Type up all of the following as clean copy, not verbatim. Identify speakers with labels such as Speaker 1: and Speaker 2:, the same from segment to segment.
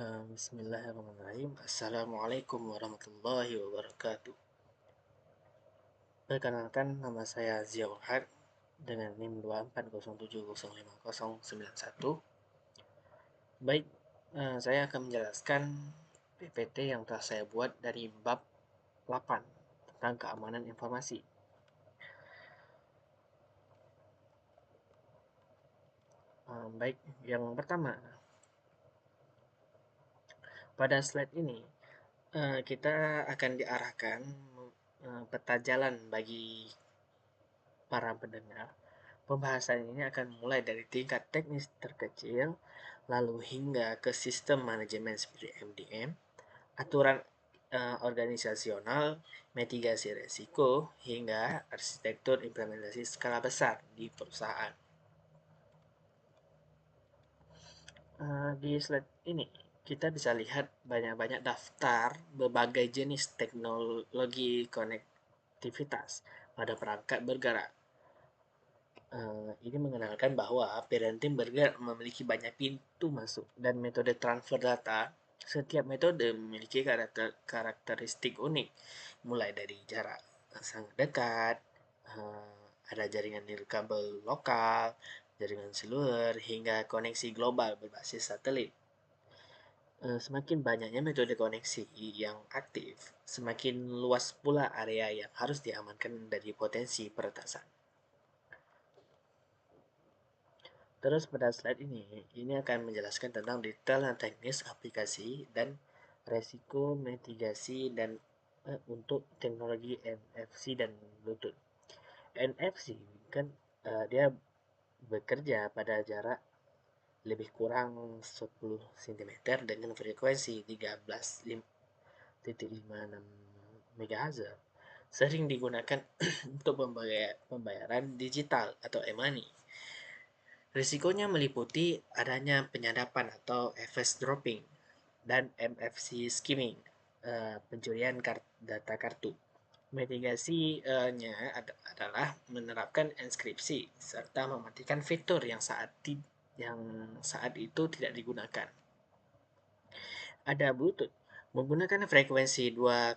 Speaker 1: Bismillahirrahmanirrahim. Assalamualaikum warahmatullahi wabarakatuh. Perkenalkan, nama saya Zia Urhad dengan NIM 240705091. Baik, saya akan menjelaskan PPT yang telah saya buat dari bab 8 tentang keamanan informasi. Baik, yang pertama, pada slide ini kita akan diarahkan peta jalan bagi para pendengar. Pembahasan ini akan mulai dari tingkat teknis terkecil, lalu hingga ke sistem manajemen seperti MDM, aturan organisasional, mitigasi resiko, hingga arsitektur implementasi skala besar di perusahaan. Di slide ini kita bisa lihat banyak-banyak daftar berbagai jenis teknologi konektivitas pada perangkat bergerak. Ini mengenalkan bahwa parenting bergerak memiliki banyak pintu masuk dan metode transfer data. Setiap metode memiliki karakteristik unik, mulai dari jarak sangat dekat, ada jaringan nirkabel lokal, jaringan seluler, hingga koneksi global berbasis satelit. Semakin banyaknya metode koneksi yang aktif, semakin luas pula area yang harus diamankan dari potensi peretasan. Terus pada slide ini akan menjelaskan tentang detail dan teknis aplikasi dan resiko mitigasi dan untuk teknologi NFC dan Bluetooth. NFC kan dia bekerja pada jarak lebih kurang 10 cm dengan frekuensi 13.56 MHz. Sering digunakan untuk pembayaran digital atau e-money. Risikonya meliputi adanya penyadapan atau FS dropping dan MFC skimming, pencurian data kartu. Mitigasinya adalah menerapkan enkripsi serta mematikan fitur yang saat itu tidak digunakan. Ada Bluetooth menggunakan frekuensi 2,4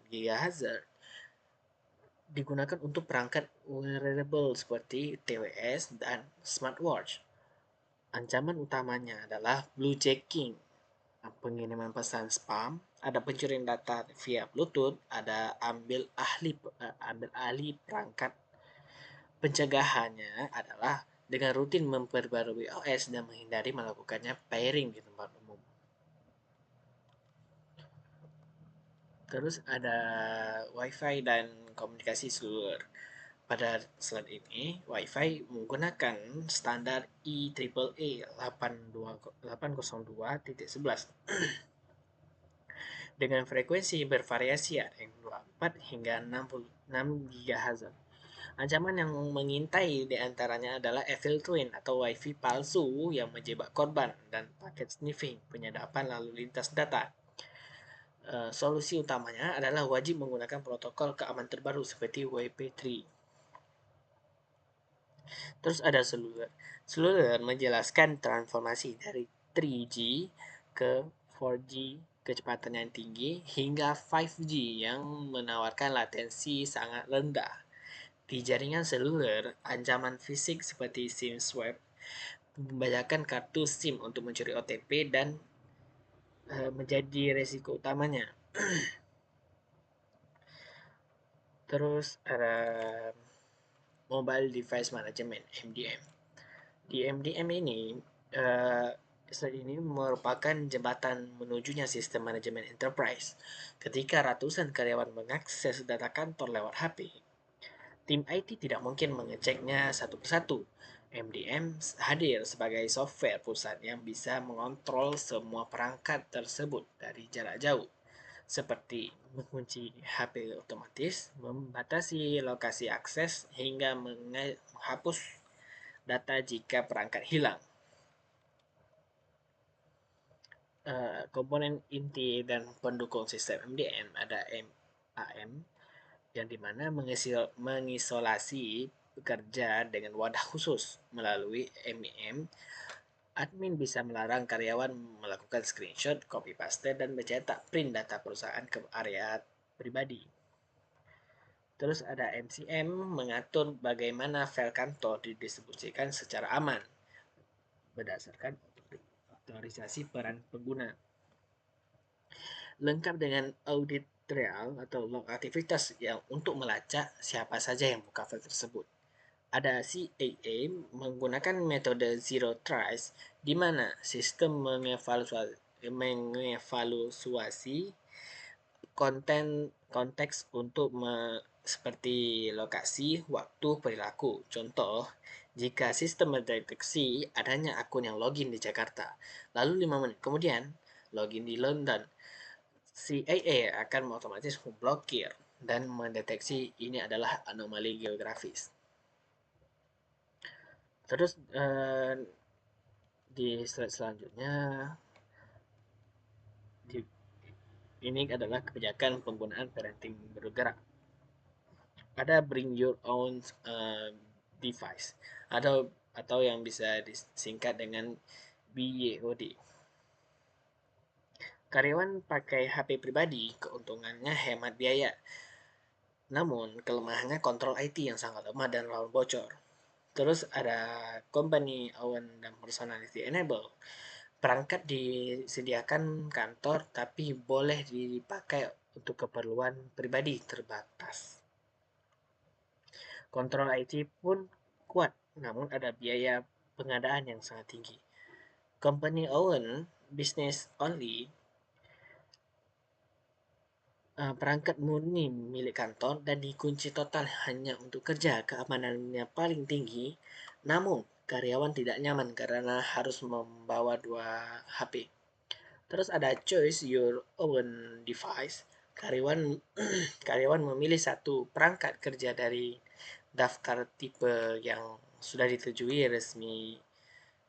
Speaker 1: GHz digunakan untuk perangkat wearable seperti TWS dan smartwatch. Ancaman utamanya adalah bluejacking, pengiriman pesan spam, ada pencurian data via Bluetooth, ada ambil alih perangkat. Pencegahannya adalah dengan rutin memperbarui OS dan menghindari melakukannya pairing di tempat umum. Terus ada Wi-Fi dan komunikasi seluler. Pada slide ini, Wi-Fi menggunakan standar IEEE 802.11 dengan frekuensi bervariasi ada yang 24 hingga 66 GHz. Ancaman yang mengintai diantaranya adalah evil twin atau Wi-Fi palsu yang menjebak korban dan paket sniffing, penyadapan lalu lintas data. Solusi utamanya adalah wajib menggunakan protokol keamanan terbaru seperti WP3. Terus ada seluler. Seluler menjelaskan transformasi dari 3G ke 4G kecepatan yang tinggi hingga 5G yang menawarkan latensi sangat rendah. Di jaringan seluler, ancaman fisik seperti SIM swap, membajakan kartu SIM untuk mencuri OTP dan menjadi resiko utamanya. Terus ada Mobile Device Management (MDM). Di MDM ini, slide ini merupakan jembatan menujunya sistem manajemen enterprise. Ketika ratusan karyawan mengakses data kantor lewat HP, tim IT tidak mungkin mengeceknya satu persatu. MDM hadir sebagai software pusat yang bisa mengontrol semua perangkat tersebut dari jarak jauh, seperti mengunci HP otomatis, membatasi lokasi akses, hingga menghapus data jika perangkat hilang. Komponen inti dan pendukung sistem MDM ada MAM, yang dimana mengisolasi pekerja dengan wadah khusus melalui MEM Admin bisa melarang karyawan melakukan screenshot, copy paste, dan mencetak print data perusahaan ke area pribadi. Terus ada MCM mengatur bagaimana file kantor didistribusikan secara aman berdasarkan otorisasi peran pengguna. Lengkap dengan audit trial atau log aktivitas yang untuk melacak siapa saja yang buka file tersebut. Ada CAA menggunakan metode Zero Trust, di mana sistem mengevaluasi konten konteks untuk seperti lokasi, waktu, perilaku. Contoh, jika sistem mendeteksi adanya akun yang login di Jakarta, lalu 5 menit kemudian login di London, CAA akan otomatis memblokir dan mendeteksi ini adalah anomali geografis. Terus di slide selanjutnya, di, ini adalah kebijakan penggunaan parenting bergerak. Ada bring your own device atau yang bisa disingkat dengan BYOD. Karyawan pakai HP pribadi, keuntungannya hemat biaya. Namun, kelemahannya kontrol IT yang sangat lemah dan rawan bocor. Terus ada company own dan personality enable. Perangkat disediakan kantor tapi boleh dipakai untuk keperluan pribadi terbatas. Kontrol IT pun kuat, namun ada biaya pengadaan yang sangat tinggi. Company own, business only, perangkat murni milik kantor dan dikunci total hanya untuk kerja, keamanannya paling tinggi, namun karyawan tidak nyaman karena harus membawa 2 HP. Terus ada choose your own device. Karyawan karyawan memilih satu perangkat kerja dari daftar tipe yang sudah disetujui resmi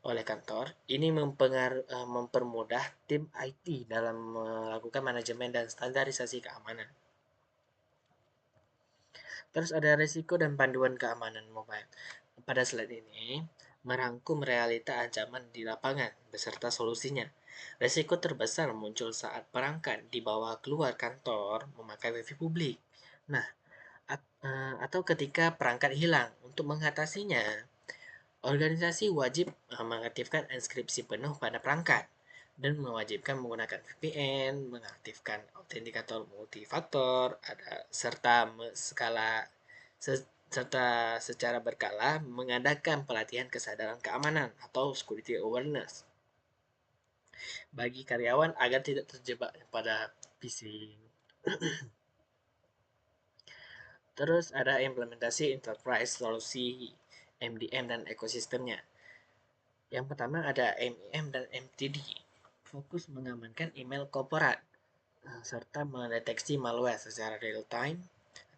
Speaker 1: oleh kantor. Ini mempermudah tim IT dalam melakukan manajemen dan standarisasi keamanan. Terus ada risiko dan panduan keamanan mobile. Pada slide ini merangkum realita ancaman di lapangan beserta solusinya. Risiko terbesar muncul saat perangkat dibawa keluar kantor memakai wifi publik. Nah, atau ketika perangkat hilang. Untuk mengatasinya, organisasi wajib mengaktifkan enkripsi penuh pada perangkat dan mewajibkan menggunakan VPN, mengaktifkan autentikator multifaktor, serta serta secara berkala mengadakan pelatihan kesadaran keamanan atau security awareness bagi karyawan agar tidak terjebak pada phishing. Terus ada implementasi enterprise solusi MDM dan ekosistemnya. Yang pertama ada MEM dan MTD. Fokus mengamankan email korporat serta mendeteksi malware secara real time.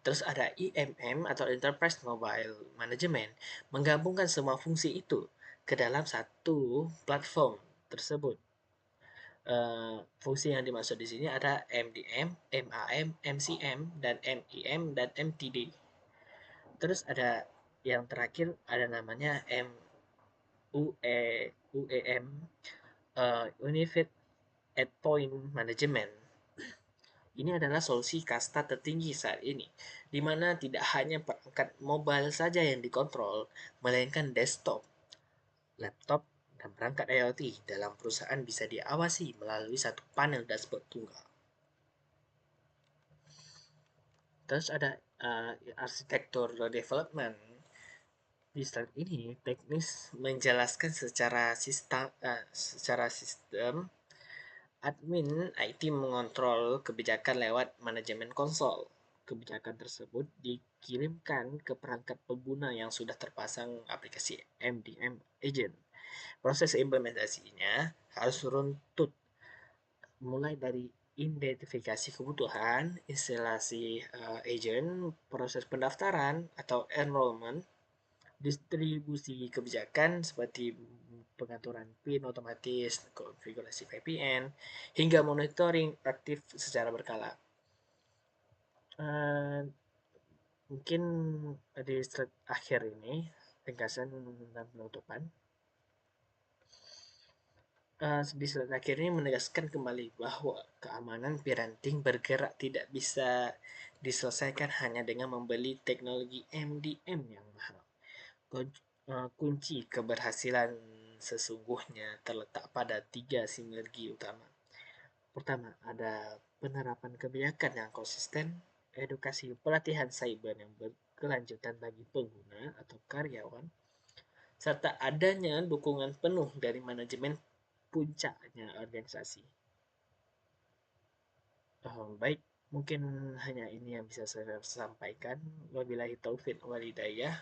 Speaker 1: Terus ada IMM atau Enterprise Mobile Management, menggabungkan semua fungsi itu ke dalam satu platform tersebut. Fungsi yang dimaksud di sini ada MDM, MAM, MCM, dan MIM dan MTD. Terus ada yang terakhir ada namanya UEM, Unified Endpoint Management. Ini adalah solusi kasta tertinggi saat ini, di mana tidak hanya perangkat mobile saja yang dikontrol, melainkan desktop, laptop, dan perangkat IoT dalam perusahaan bisa diawasi melalui satu panel dashboard tunggal. Terus ada arsitektur development. Di slide ini, teknis menjelaskan secara sistem admin IT mengontrol kebijakan lewat manajemen konsol. Kebijakan tersebut dikirimkan ke perangkat pengguna yang sudah terpasang aplikasi MDM Agent. Proses implementasinya harus runtut, mulai dari identifikasi kebutuhan, instalasi agent, proses pendaftaran atau enrollment, distribusi kebijakan seperti pengaturan PIN otomatis, konfigurasi VPN, hingga monitoring aktif secara berkala. Mungkin di slide akhir ini ringkasan dan penutupan. Di slide akhir ini menegaskan kembali bahwa keamanan parenting bergerak tidak bisa diselesaikan hanya dengan membeli teknologi MDM yang mahal. Kunci keberhasilan sesungguhnya terletak pada tiga sinergi utama. Pertama, ada penerapan kebijakan yang konsisten, edukasi pelatihan cyber yang berkelanjutan bagi pengguna atau karyawan, serta adanya dukungan penuh dari manajemen puncaknya organisasi. Baik, mungkin hanya ini yang bisa saya sampaikan. Wabillahi taufiq walhidayah.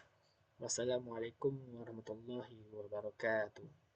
Speaker 1: Wassalamualaikum warahmatullahi wabarakatuh.